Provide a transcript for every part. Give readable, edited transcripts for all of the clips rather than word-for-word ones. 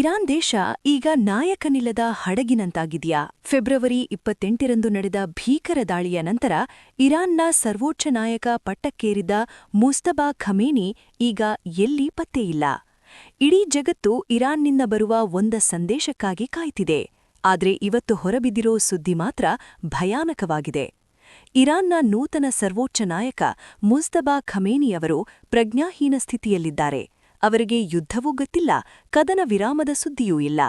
Iran ದೇಶ ಈಗ ನಾಯಕನಿಲ್ಲದ ಹಡಗಿನಂತಾಗಿದೆಯಾ? February 28ರಂದು ನಡೆದ ಭೀಕರ ದಾಳಿಯ ನಂತರ ಇರಾನ್ನ ಸರ್ವೋಚ್ಚ ನಾಯಕ ಪಟ್ಟಕ್ಕೇರಿದ್ದ ಮುಜ್ತಬಾ ಖಮೇನಿ ಈಗ ಎಲ್ಲಿ ಪತ್ತೆಯಿಲ್ಲ. ಇಡೀ ಜಗತ್ತು ಇರಾನ್ನಿಂದ ಬರುವ ಒಂದ ಸಂದೇಶಕ್ಕಾಗಿ ಕಾಯ್ತಿದೆ. ಆದ್ರೆ ಇವತ್ತು ಹೊರಬಿದ್ದಿರೋ ಸುದ್ದಿ ಮಾತ್ರ ಭಯಾನಕವಾಗಿದೆ. ಇರಾನ್ನ ನೂತನ ಸರ್ವೋಚ್ಚ ನಾಯಕ ಮುಜ್ತಬಾ ಖಮೇನಿಯವರು ಪ್ರಜ್ಞಾಹೀನ ಸ್ಥಿತಿಯಲ್ಲಿದ್ದಾರೆ. ಅವರಿಗೆ ಯುದ್ಧವೂ ಗೊತ್ತಿಲ್ಲ, ಕದನ ವಿರಾಮದ ಸುದ್ದಿಯೂ ಇಲ್ಲ.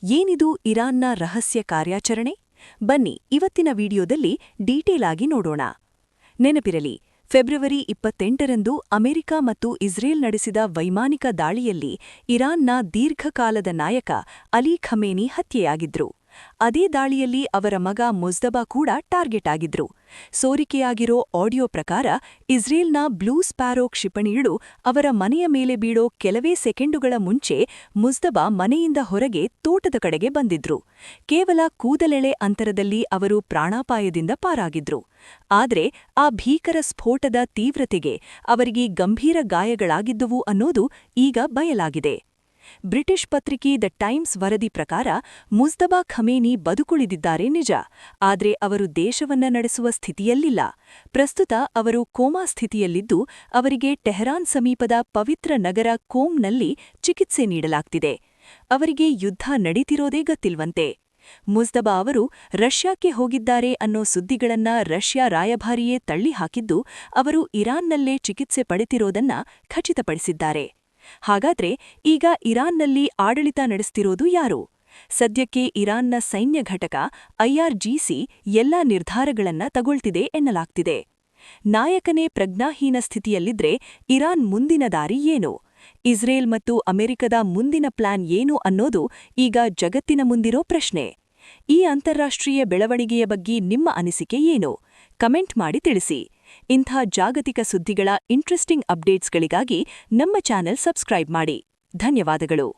ಏನಿದು ಇರಾನ್ನ ರಹಸ್ಯ ಕಾರ್ಯಾಚರಣೆ? ಬನ್ನಿ ಇವತ್ತಿನ ವಿಡಿಯೋದಲ್ಲಿ ಡೀಟೇಲ್ ಆಗಿ ನೋಡೋಣ. ನೆನಪಿರಲಿ, ಫೆಬ್ರವರಿ 28ರಂದು ಅಮೆರಿಕ ಮತ್ತು ಇಸ್ರೇಲ್ ನಡೆಸಿದ ವೈಮಾನಿಕ ದಾಳಿಯಲ್ಲಿ ಇರಾನ್ನ ದೀರ್ಘಕಾಲದ ನಾಯಕ ಅಲಿ ಖಮೇನಿ ಹತ್ಯೆಯಾಗಿದ್ರು. ಅದೇ ದಾಳಿಯಲ್ಲಿ ಅವರ ಮಗ ಮುಜ್ತಬಾ ಕೂಡ ಟಾರ್ಗೆಟ್ ಆಗಿದ್ರು. ಸೋರಿಕೆಯಾಗಿರೋ ಆಡಿಯೋ ಪ್ರಕಾರ ಇಸ್ರೇಲ್ನ ಬ್ಲೂ ಸ್ಪ್ಯಾರೋ ಕ್ಷಿಪಣಿಗಳು ಅವರ ಮನೆಯ ಮೇಲೆ ಬೀಳೋ ಕೆಲವೇ ಸೆಕೆಂಡುಗಳ ಮುಂಚೆ ಮುಜ್ತಬಾ ಮನೆಯಿಂದ ಹೊರಗೆ ತೋಟದ ಕಡೆಗೆ ಬಂದಿದ್ರು. ಕೇವಲ ಕೂದಲೆಳೆ ಅಂತರದಲ್ಲಿ ಅವರು ಪ್ರಾಣಾಪಾಯದಿಂದ ಪಾರಾಗಿದ್ರು. ಆದ್ರೆ ಆ ಭೀಕರ ಸ್ಫೋಟದ ತೀವ್ರತೆಗೆ ಅವರಿಗೆ ಗಂಭೀರ ಗಾಯಗಳಾಗಿದ್ದುವು ಅನ್ನೋದು ಈಗ ಬಯಲಾಗಿದೆ. ಬ್ರಿಟಿಷ್ ಪತ್ರಿಕೆ ದ ಟೈಮ್ಸ್ ವರದಿ ಪ್ರಕಾರ ಮುಜ್ತಬಾ ಖಮೇನಿ ಬದುಕುಳಿದಿದ್ದಾರೆ ನಿಜ, ಆದ್ರೆ ಅವರು ದೇಶವನ್ನ ನಡೆಸುವ ಸ್ಥಿತಿಯಲ್ಲಿಲ್ಲ. ಪ್ರಸ್ತುತ ಅವರು ಕೋಮಾ ಸ್ಥಿತಿಯಲ್ಲಿದ್ದು ಅವರಿಗೆ ಟೆಹರಾನ್ ಸಮೀಪದ ಪವಿತ್ರ ನಗರ ಕೋಮ್ನಲ್ಲಿ ಚಿಕಿತ್ಸೆ ನೀಡಲಾಗ್ತಿದೆ. ಅವರಿಗೆ ಯುದ್ಧ ನಡೀತಿರೋದೇ ಗೊತ್ತಿಲ್ವಂತೆ. ಮುಜ್ತಬಾ ಅವರು ರಷ್ಯಾಕ್ಕೆ ಹೋಗಿದ್ದಾರೆ ಅನ್ನೋ ಸುದ್ದಿಗಳನ್ನ ರಷ್ಯಾ ರಾಯಭಾರಿಯೇ ತಳ್ಳಿಹಾಕಿದ್ದು ಅವರು ಇರಾನ್ನಲ್ಲೇ ಚಿಕಿತ್ಸೆ ಪಡೆತಿರೋದನ್ನ ಖಚಿತಪಡಿಸಿದ್ದಾರೆ. ಹಾಗಾದ್ರೆ ಈಗ ಇರಾನ್ನಲ್ಲಿ ಆಡಳಿತ ನಡೆಸ್ತಿರೋದು ಯಾರು? ಸದ್ಯಕ್ಕೆ ಇರಾನ್ನ ಸೈನ್ಯ ಘಟಕ IRGC ಎಲ್ಲಾ ನಿರ್ಧಾರಗಳನ್ನ ತಗೊಳ್ತಿದೆ ಎನ್ನಲಾಗ್ತಿದೆ. ನಾಯಕನೇ ಪ್ರಜ್ಞಾಹೀನ ಸ್ಥಿತಿಯಲ್ಲಿದ್ರೆ ಇರಾನ್ ಮುಂದಿನ ದಾರಿ ಏನು? ಇಸ್ರೇಲ್ ಮತ್ತು ಅಮೆರಿಕದ ಮುಂದಿನ ಪ್ಲಾನ್ ಏನು ಅನ್ನೋದು ಈಗ ಜಗತ್ತಿನ ಮುಂದಿರೋ ಪ್ರಶ್ನೆ. ಈ ಅಂತಾರಾಷ್ಟ್ರೀಯ ಬೆಳವಣಿಗೆಯ ಬಗ್ಗೆ ನಿಮ್ಮ ಅನಿಸಿಕೆ ಏನು? ಕಮೆಂಟ್ ಮಾಡಿ ತಿಳಿಸಿ. ಇಂಥ ಜಾಗತಿಕ ಸುದ್ದಿಗಳ ಇಂಟ್ರೆಸ್ಟಿಂಗ್ ಅಪ್ಡೇಟ್ಸ್ಗಳಿಗಾಗಿ ನಮ್ಮ ಚಾನೆಲ್ ಸಬ್ಸ್ಕ್ರೈಬ್ ಮಾಡಿ. ಧನ್ಯವಾದಗಳು.